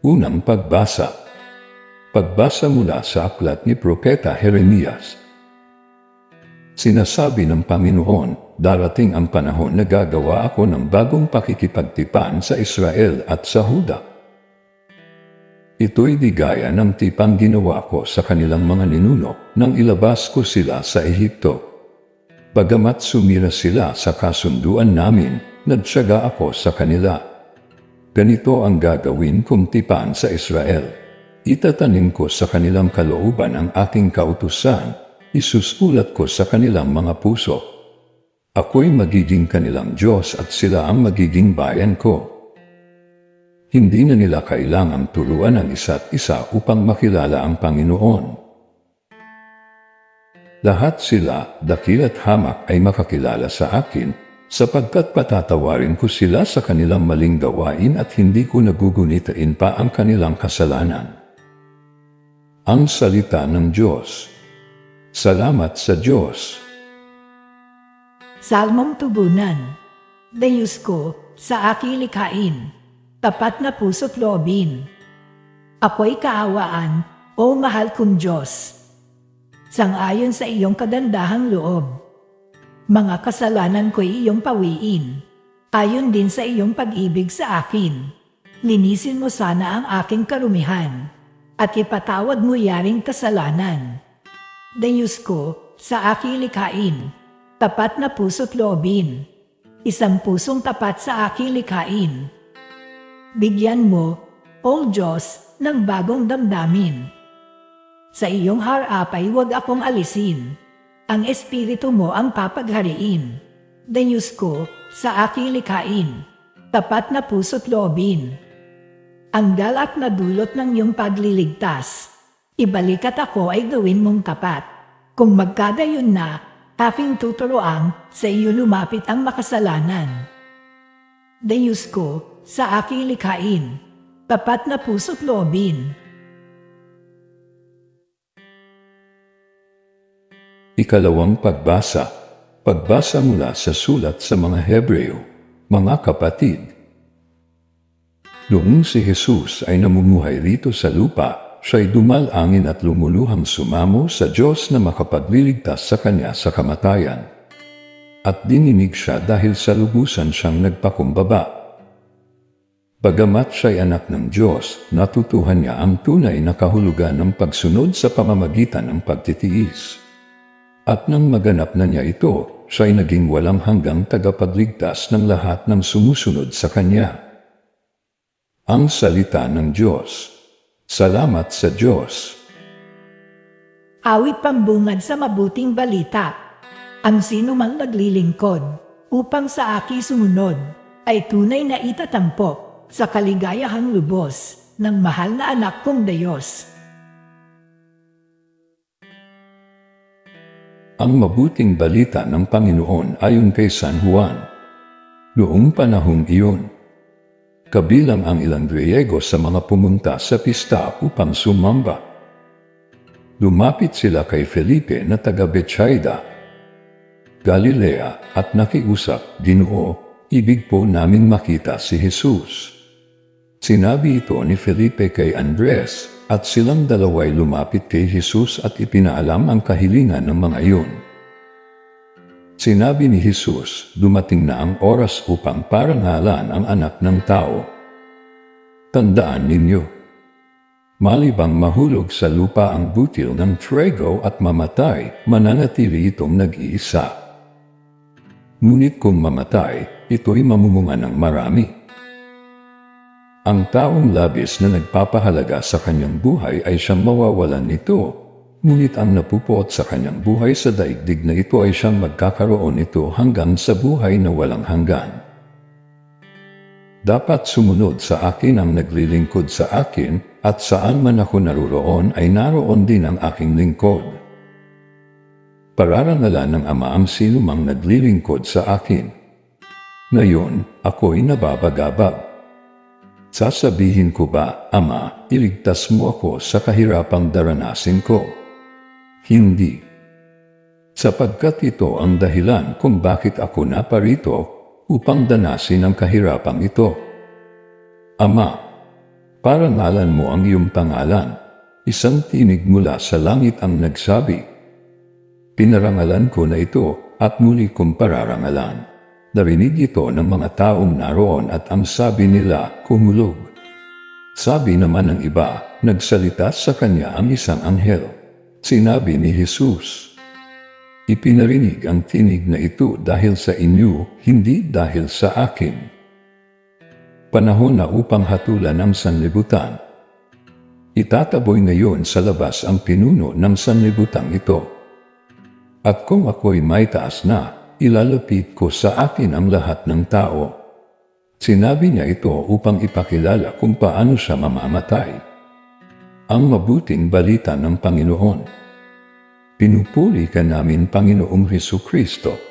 Unang pagbasa. Pagbasa mula sa aklat ni Propeta Jeremias. Sinasabi ng Panginoon, darating ang panahon na gagawa ako ng bagong pakikipagtipan sa Israel at sa Huda. Ito'y di gaya ng tipang ginawa ko sa kanilang mga ninuno nang ilabas ko sila sa Ehipto. Bagamat sumira sila sa kasunduan namin, nagtiyaga ako sa kanila. Ganito ang gagawin kong tipan sa Israel. Itatanim ko sa kanilang kalooban ang aking kautusan, isusulat ko sa kanilang mga puso. Ako'y magiging kanilang Diyos at sila ang magiging bayan ko. Hindi na nila kailangang turuan ang isa't isa upang makilala ang Panginoon. Lahat sila, dakil at hamak, ay makakilala sa akin, sapagkat patatawarin ko sila sa kanilang maling gawain at hindi ko nagugunitain pa ang kanilang kasalanan. Ang salita ng Diyos. Salamat sa Diyos. Salmong tubunan. Diyos ko, sa aking likhain, tapat na puso't loobin. Ako'y kaawaan, o mahal kong Diyos. Sang-ayon sa iyong kadandahang loob. Mga kasalanan ko'y iyong pawiin. Ayon din sa iyong pag-ibig sa akin. Linisin mo sana ang aking karumihan, at ipatawad mo yaring kasalanan. Diyos ko, sa aking likhain, tapat na puso't loobin. Isang pusong tapat sa aking likhain. Bigyan mo, O Diyos, ng bagong damdamin. Sa iyong harap ay huwag akong alisin. Ang Espiritu mo ang papaghariin. Diyos ko, sa aking likhain, tapat na puso't loobin. Ang galak na dulot ng iyong pagliligtas, ibalik at ako ay gawin mong tapat. Kung magkadayon na, aking tuturoang sa iyo lumapit ang makasalanan. Diyos ko, sa aking likhain, tapat na puso't loobin. Ikalawang pagbasa. Pagbasa mula sa sulat sa mga Hebreo. Mga kapatid, noong si Jesus ay namumuhay rito sa lupa, siya'y dumalangin at lumuluhang sumamo sa Diyos na makapagliligtas sa kanya sa kamatayan. At dininig siya dahil sa lubusan siyang nagpakumbaba. Bagamat siya'y anak ng Diyos, natutuhan niya ang tunay na kahulugan ng pagsunod sa pamamagitan ng pagtitiis. At nang maganap na niya ito, siya'y naging walang hanggang tagapagligtas ng lahat ng sumusunod sa Kanya. Ang salita ng Diyos. Salamat sa Diyos. Awit pambungad sa mabuting balita. Ang sino mang naglilingkod upang sa akin sumunod ay tunay na itatampok sa kaligayahang lubos ng mahal na anak kong Diyos. Ang mabuting balita ng Panginoon ayon kay San Juan. Noong panahong iyon, kabilang ang ilang Griego sa mga pumunta sa pista upang sumamba. Lumapit sila kay Felipe na taga Betsaida, Galilea, at nakiusap, "Ginoo, ibig po naming makita si Jesus." Sinabi ito ni Felipe kay Andres, at silang dalawa'y lumapit kay Jesus at ipinaalam ang kahilingan ng mga iyon. Sinabi ni Jesus, dumating na ang oras upang parangalan ang anak ng tao. Tandaan ninyo, malibang mahulog sa lupa ang butil ng trigo at mamatay, mananatili itong nag-iisa. Ngunit kung mamatay, ito'y mamumunga ng marami. Ang taong labis na nagpapahalaga sa kanyang buhay ay siyang mawawalan nito, ngunit ang napupuot sa kanyang buhay sa daigdig na ito ay siyang magkakaroon nito hanggang sa buhay na walang hanggan. Dapat sumunod sa akin ang naglilingkod sa akin, at saan man ako naruroon ay naroon din ang aking lingkod. Pararangalan ng Ama ang sino mang naglilingkod sa akin. Ngayon, ako'y nababagabag. Sasabihin ko ba, Ama, iligtas mo ako sa kahirapang daranasin ko? Hindi. Sapagkat ito ang dahilan kung bakit ako naparito upang danasin ang kahirapang ito. Ama, Parangalan mo ang iyong pangalan. Isang tinig mula sa langit ang nagsabi, "Pinarangalan ko na ito at muli kong pararangalan." Narinig ito ng mga taong naroon at ang sabi nila, kumulog. Sabi naman ng iba, nagsalita sa kanya ang isang anghel. Sinabi ni Jesus, "Ipinarinig ang tinig na ito dahil sa inyo, hindi dahil sa akin." Panahon na upang hatulan ang sanlibutan. Itataboy ngayon sa labas ang pinuno ng sanlibutan ito. At kung ako'y may taas na, ilalapit ko sa akin ang lahat ng tao. Sinabi niya ito upang ipakilala kung paano siya mamamatay. Ang mabuting balita ng Panginoon. Pinupuri ka namin, Panginoong Hesukristo.